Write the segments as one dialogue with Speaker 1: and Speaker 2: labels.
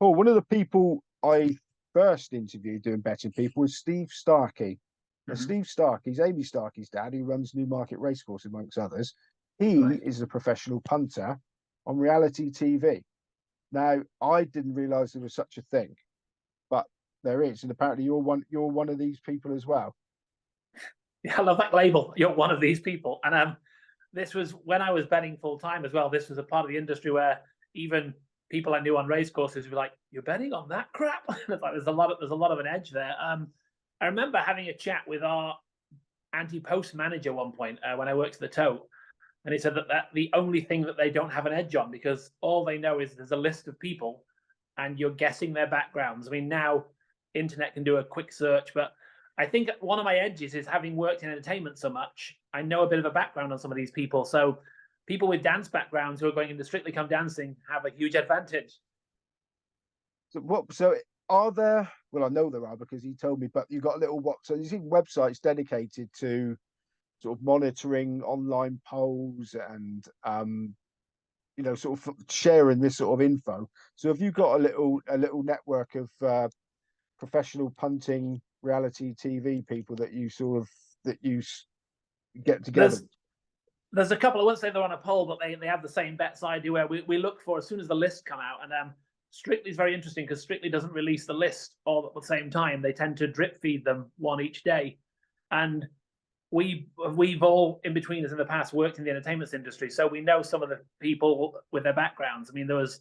Speaker 1: Paul, one of the people I first interviewed doing betting people was Steve Starkey. Now, Steve Starkey's Amy Starkey's dad, who runs Newmarket Racecourse, amongst others. He is a professional punter on reality TV. Now, I didn't realise there was such a thing, but there is, and apparently you're one of these people as well.
Speaker 2: Yeah, I love that label. You're one of these people, and this was when I was betting full time as well. This was a part of the industry where even people I knew on racecourses were like, "You're betting on that crap?" It's like there's a lot of an edge there. I remember having a chat with our anti-post manager one point when I worked at the Tote, and he said that the only thing that they don't have an edge on, because all they know is there's a list of people, and you're guessing their backgrounds. I mean, now internet can do a quick search, but I think one of my edges is having worked in entertainment so much, I know a bit of a background on some of these people. So people with dance backgrounds who are going into Strictly Come Dancing have a huge advantage.
Speaker 1: So are there? Well, I know there are because he told me. But you've got a little So you see websites dedicated to sort of monitoring online polls and sort of sharing this sort of info. So have you got a little network of professional punting reality TV people that you get together?
Speaker 2: There's a couple. I wouldn't say they're on a poll, but they have the same bets I do, where we look for as soon as the lists come out. And Strictly is very interesting because Strictly doesn't release the list all at the same time. They tend to drip feed them one each day. And we've all, in between us in the past, worked in the entertainment industry, so we know some of the people with their backgrounds. I mean, there was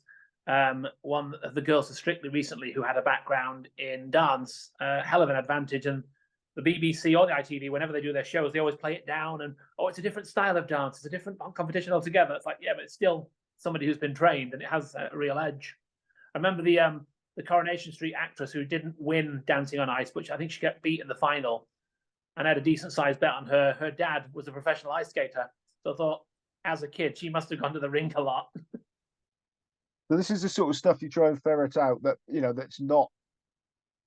Speaker 2: one of the girls at Strictly recently who had a background in dance, hell of an advantage. And the BBC or the ITV, whenever they do their shows, they always play it down and, oh, it's a different style of dance, it's a different competition altogether. It's like, yeah, but it's still somebody who's been trained and it has a real edge. I remember the Coronation Street actress who didn't win Dancing on Ice, which I think she got beat in the final, and had a decent sized bet on her. Her dad was a professional ice skater. So I thought, as a kid, she must have gone to the rink a lot.
Speaker 1: So this is the sort of stuff you try and ferret out that, that's not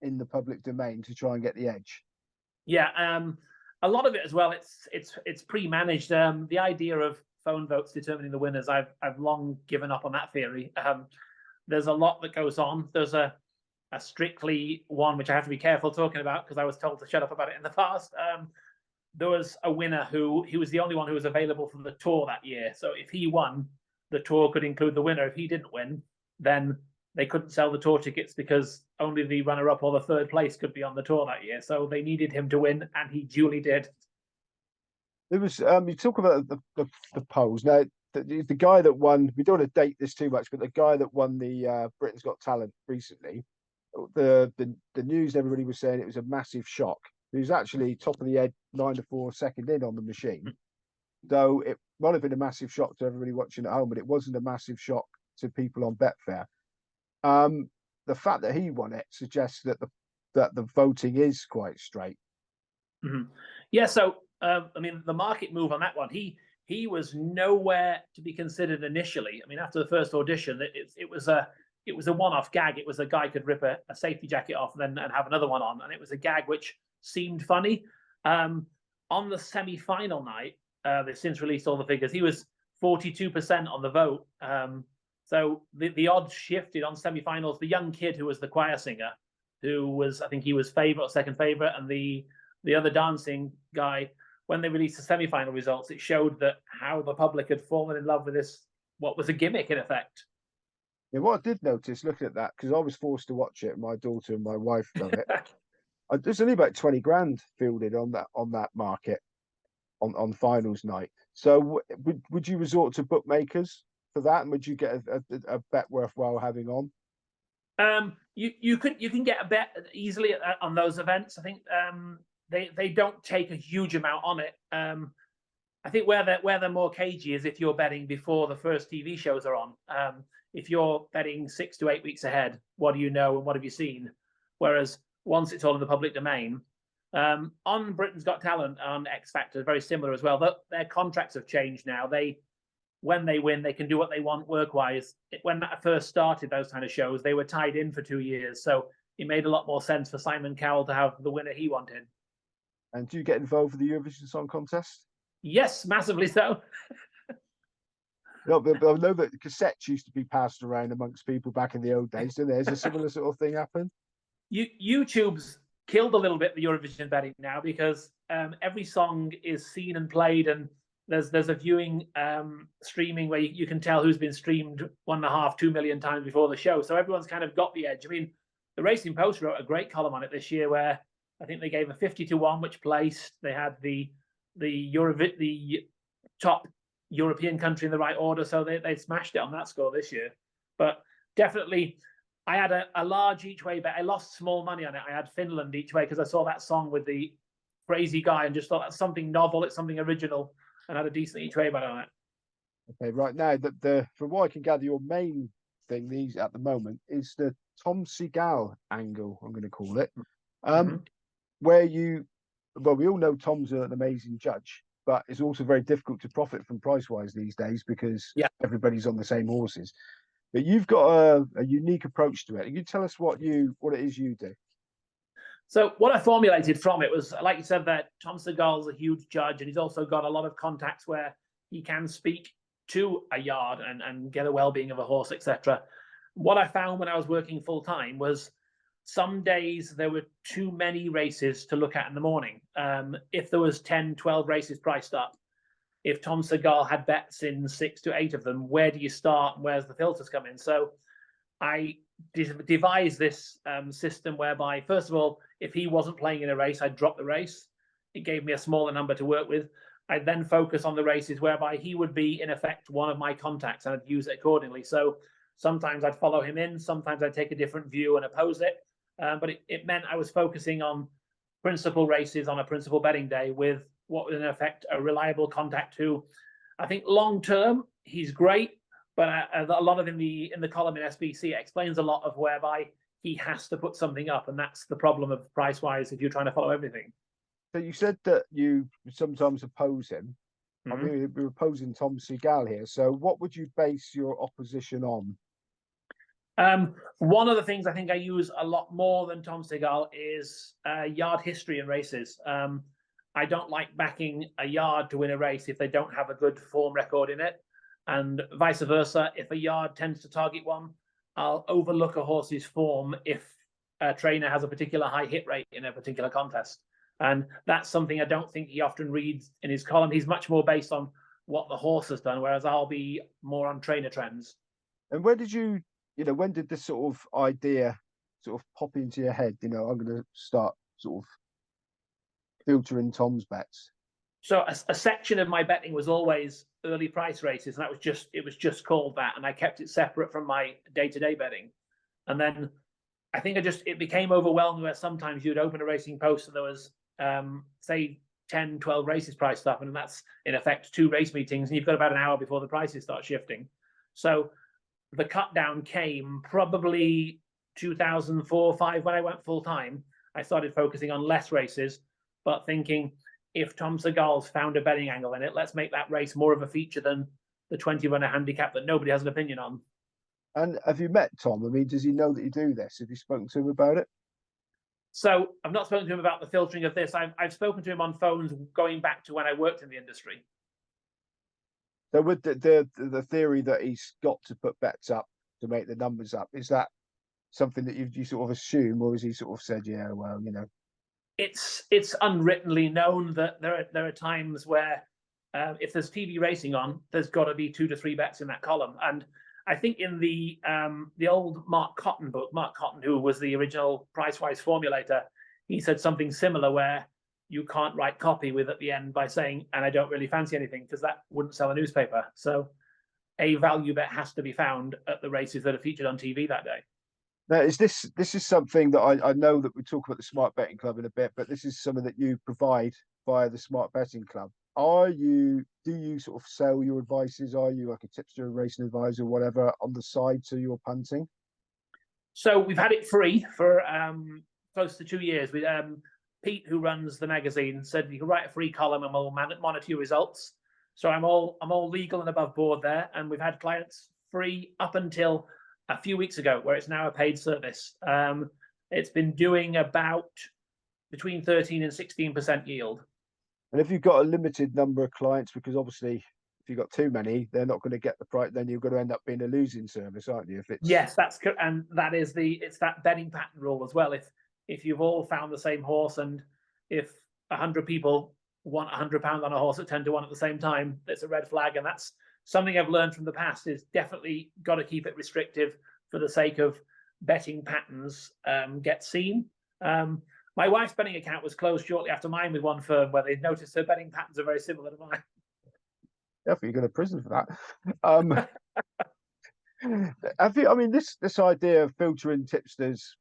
Speaker 1: in the public domain to try and get the edge.
Speaker 2: Yeah, a lot of it as well, it's pre-managed. The idea of phone votes determining the winners, I've long given up on that theory. There's a lot that goes on. There's a Strictly one, which I have to be careful talking about because I was told to shut up about it in the past. There was a winner he was the only one who was available from the tour that year. So if he won, the tour could include the winner. If he didn't win, then they couldn't sell the tour tickets because only the runner-up or the third place could be on the tour that year. So they needed him to win, and he duly did.
Speaker 1: There was you talk about the polls. Now, the guy that won, we don't want to date this too much, but the guy that won the Britain's Got Talent recently, the news, everybody was saying it was a massive shock. He was actually top of the head, 9-4, second in on the machine. Though it might have been a massive shock to everybody watching at home, but it wasn't a massive shock to people on Betfair. The fact that he won it suggests that the voting is quite straight.
Speaker 2: Mm-hmm. Yeah, so I mean, the market move on that one, he was nowhere to be considered initially. I mean, after the first audition, it was a one-off gag. It was a guy could rip a safety jacket off and have another one on, and it was a gag which seemed funny. On the semi-final night, they've since released all the figures. He was 42% on the vote. So the odds shifted on semi-finals. The young kid who was the choir singer, who was, I think he was favourite or second favourite, and the other dancing guy, when they released the semi-final results, it showed that how the public had fallen in love with this, what was a gimmick in effect.
Speaker 1: Yeah, what I did notice looking at that, because I was forced to watch it, my daughter and my wife done it. There's only about 20 grand fielded on that market on finals night. So would you resort to bookmakers for that, and would you get a bet worthwhile having on?
Speaker 2: You can get a bet easily on those events. I think they don't take a huge amount on it. I think where they're more cagey is if you're betting before the first TV shows are on. If you're betting 6 to 8 weeks ahead, what do you know and what have you seen? Whereas once it's all in the public domain, on Britain's Got Talent, on X Factor, very similar as well. Their contracts have changed now. When they win, they can do what they want work-wise. When that first started, those kind of shows, they were tied in for 2 years. So it made a lot more sense for Simon Cowell to have the winner he wanted.
Speaker 1: And do you get involved with the Eurovision Song Contest?
Speaker 2: Yes, massively so.
Speaker 1: No, but I know that cassettes used to be passed around amongst people back in the old days, didn't there? Is a similar sort of thing happen?
Speaker 2: YouTube's killed a little bit the Eurovision betting now because every song is seen and played, and there's a viewing streaming where you can tell who's been streamed 1.5, 2 million times before the show. So everyone's kind of got the edge. I mean, the Racing Post wrote a great column on it this year where I think they gave a 50-1 which placed. They had the top European country in the right order, so they smashed it on that score this year. But definitely, I had a large each way bet. I lost small money on it. I had Finland each way because I saw that song with the crazy guy and just thought that's something novel, it's something original, and had a decent each way bet on it.
Speaker 1: Okay, right now the from what I can gather, your main thing these at the moment is the Tom Segal angle, I'm going to call it. Where we all know Tom's an amazing judge, but it's also very difficult to profit from pricewise these days because everybody's on the same horses. But you've got a unique approach to it. Can you tell us what it is you do?
Speaker 2: So what I formulated from it was, like you said, that Tom Segal's a huge judge, and he's also got a lot of contacts where he can speak to a yard and get a well-being of a horse, etc. What I found when I was working full-time was some days there were too many races to look at in the morning. If there was 10, 12 races priced up, if Tom Segal had bets in 6 to 8 of them, where do you start and where's the filters come in? So I devised this system whereby, first of all, if he wasn't playing in a race, I'd drop the race. It gave me a smaller number to work with. I'd then focus on the races whereby he would be, in effect, one of my contacts, and I'd use it accordingly. So sometimes I'd follow him in, sometimes I'd take a different view and oppose it. But it meant I was focusing on principal races on a principal betting day with what was in effect a reliable contact who I think long term he's great, but a lot of in the column in SBC explains a lot of whereby he has to put something up, and that's the problem of pricewise if you're trying to follow everything.
Speaker 1: So you said that you sometimes oppose him. I mean, we're opposing Tom Segal here. So what would you base your opposition on?
Speaker 2: One of the things I think I use a lot more than Tom Segal is yard history in races. I don't like backing a yard to win a race if they don't have a good form record in it, and vice versa. If a yard tends to target one, I'll overlook a horse's form if a trainer has a particular high hit rate in a particular contest. And that's something I don't think he often reads in his column. He's much more based on what the horse has done, whereas I'll be more on trainer trends.
Speaker 1: And where did when did this sort of idea sort of pop into your head? I'm going to start sort of filtering Tom's bets.
Speaker 2: So a section of my betting was always early price races, and it was just called that, and I kept it separate from my day-to-day betting. And then I think it became overwhelming where sometimes you'd open a Racing Post and there was say 10, 12 races priced up, and that's in effect 2 race meetings, and you've got about an hour before the prices start shifting. So the cut down came probably 2004-05 when I went full time. I started focusing on less races, but thinking if Tom Segal's found a betting angle in it, let's make that race more of a feature than the 20-runner handicap that nobody has an opinion on. And
Speaker 1: have you met Tom? I mean, does he know that you do this? Have you spoken to him about it?
Speaker 2: So I've not spoken to him about the filtering of this. I've spoken to him on phones going back to when I worked in the industry.
Speaker 1: So with the theory that he's got to put bets up to make the numbers up, is that something that you sort of assume, or has he sort of said, yeah, well,
Speaker 2: It's unwrittenly known that there are times where if there's TV racing on, there's got to be 2 to 3 bets in that column. And I think in the old Mark Cotton book, Mark Cotton, who was the original pricewise formulator, he said something similar where you can't write copy with at the end by saying, and I don't really fancy anything, because that wouldn't sell a newspaper. So a value bet has to be found at the races that are featured on TV that day.
Speaker 1: Now, this is something that I know that we talk about the Smart Betting Club in a bit, but this is something that you provide via the Smart Betting Club. Do you sort of sell your advices? Are you like a tipster, racing advisor, whatever, on the side to your punting?
Speaker 2: So we've had it free for close to 2 years. We Pete, who runs the magazine, said you can write a free column and we'll monitor your results. So I'm all legal and above board there, and we've had clients free up until a few weeks ago, where it's now a paid service. It's been doing about between 13 and 16% yield.
Speaker 1: And if you've got a limited number of clients, because obviously if you've got too many, they're not going to get the price. Then you're going to end up being a losing service, aren't you? If it's
Speaker 2: Yes, that's correct, and that is it's that betting pattern rule as well. If you've all found the same horse, and if 100 people want £100 on a horse at 10 to 1 at the same time, it's a red flag, and that's something I've learned from the past. Is definitely got to keep it restrictive for the sake of betting patterns get seen. My wife's betting account was closed shortly after mine with one firm where they noticed her betting patterns are very similar to mine.
Speaker 1: Definitely go to prison for that. I mean, this idea of filtering tipsters,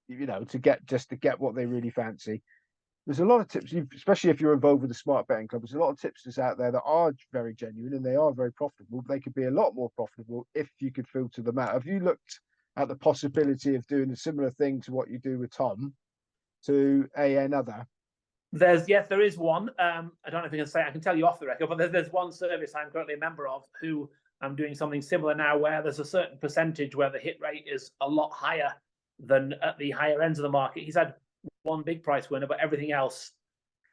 Speaker 1: to get what they really fancy. There's a lot of tips, especially if you're involved with the smart betting club. There's a lot of tipsters out there that are very genuine and they are very profitable. They could be a lot more profitable if you could filter them out. Have you looked at the possibility of doing a similar thing to what you do with Tom to another?
Speaker 2: There is one. I don't know if I can say. I can tell you off the record, but there's one service I'm currently a member of who I'm doing something similar now, where there's a certain percentage where the hit rate is a lot higher than at the higher ends of the market. He's had one big price winner, but everything else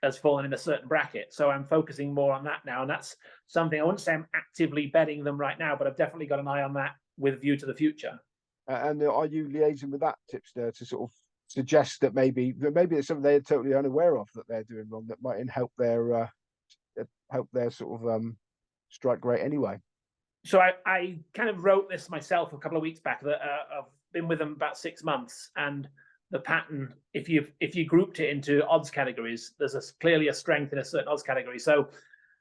Speaker 2: has fallen in a certain bracket. So I'm focusing more on that now, and that's something I wouldn't say I'm actively betting them right now, but I've definitely got an eye on that with a view to the future.
Speaker 1: And are you liaising with that tipster to sort of suggest that maybe it's something they're totally unaware of that they're doing wrong that might help their sort of strike rate anyway?
Speaker 2: So I kind of wrote this myself a couple of weeks back. That I've been with them about 6 months, and the pattern, if you grouped it into odds categories, there's clearly a strength in a certain odds category. So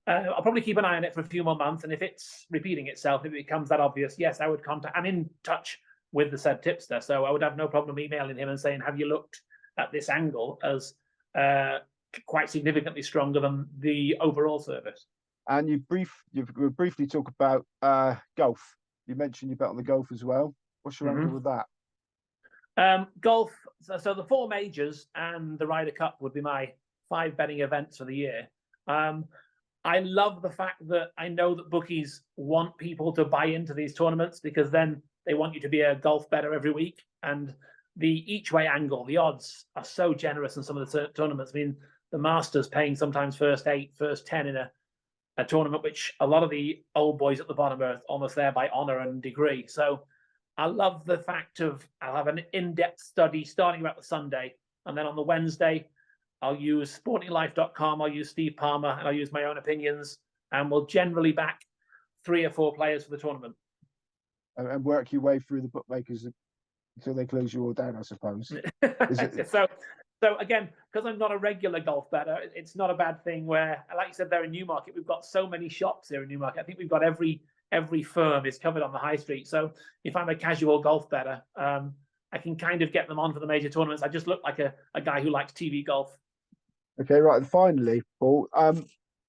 Speaker 2: I'll probably keep an eye on it for a few more months, and if it's repeating itself, if it becomes that obvious, yes, I would contact. I'm in touch with the said tipster, so I would have no problem emailing him and saying, have you looked at this angle as quite significantly stronger than the overall service?
Speaker 1: And you briefly talk about golf. You mentioned you bet on the golf as well. What's your angle with that?
Speaker 2: Golf. So the 4 majors and the Ryder Cup would be my 5 betting events for the year. I love the fact that I know that bookies want people to buy into these tournaments, because then they want you to be a golf bettor every week. And the each way angle, the odds are so generous in some of the tournaments. I mean, the Masters paying sometimes first 8, first 10 in a tournament, which a lot of the old boys at the bottom are almost there by honor and degree. So I love the fact of I'll have an in-depth study starting about the Sunday, and then on the Wednesday, I'll use sportinglife.com, I'll use Steve Palmer, and I'll use my own opinions, and we'll generally back 3 or 4 players for the tournament.
Speaker 1: And work your way through the bookmakers until they close you all down, I suppose.
Speaker 2: So again, because I'm not a regular golf bettor, it's not a bad thing where, like you said, there in Newmarket, we've got so many shops here in Newmarket. I think we've got every firm is covered on the high street. So if I'm a casual golf bettor, I can kind of get them on for the major tournaments. I just look like a guy who likes TV golf.
Speaker 1: Okay, right. And finally, Paul,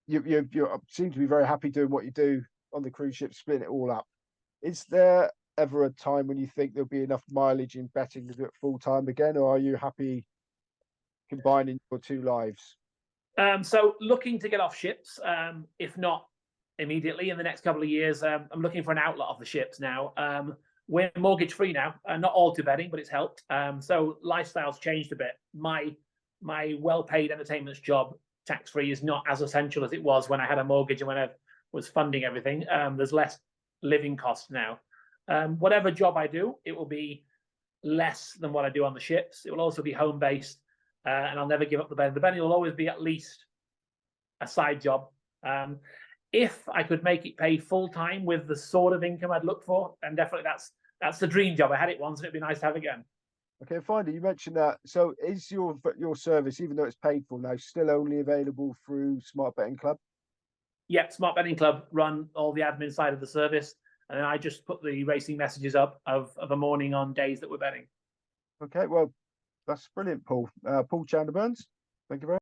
Speaker 1: you seem to be very happy doing what you do on the cruise ship, splitting it all up. Is there ever a time when you think there'll be enough mileage in betting to do it full time again, or are you happy combining your 2 lives?
Speaker 2: So looking to get off ships, if not immediately in the next couple of years. I'm looking for an outlet off the ships now. We're mortgage free now, not all to betting, but it's helped. So lifestyle's changed a bit. My well-paid entertainment job, tax-free, is not as essential as it was when I had a mortgage and when I was funding everything. There's less living costs now. Whatever job I do, it will be less than what I do on the ships. It will also be home-based, and I'll never give up the betting. The betting will always be at least a side job. If I could make it pay full-time with the sort of income I'd look for, then definitely that's the dream job. I had it once, and it'd be nice to have again. Okay,
Speaker 1: finally, you mentioned that. So is your service, even though it's paid for now, still only available through Smart Betting Club?
Speaker 2: Yeah, Smart Betting Club run all the admin side of the service, and then I just put the racing messages up of a morning on days that we're betting.
Speaker 1: Okay, well, that's brilliant, Paul. Paul Chandler-Burns, thank you very much.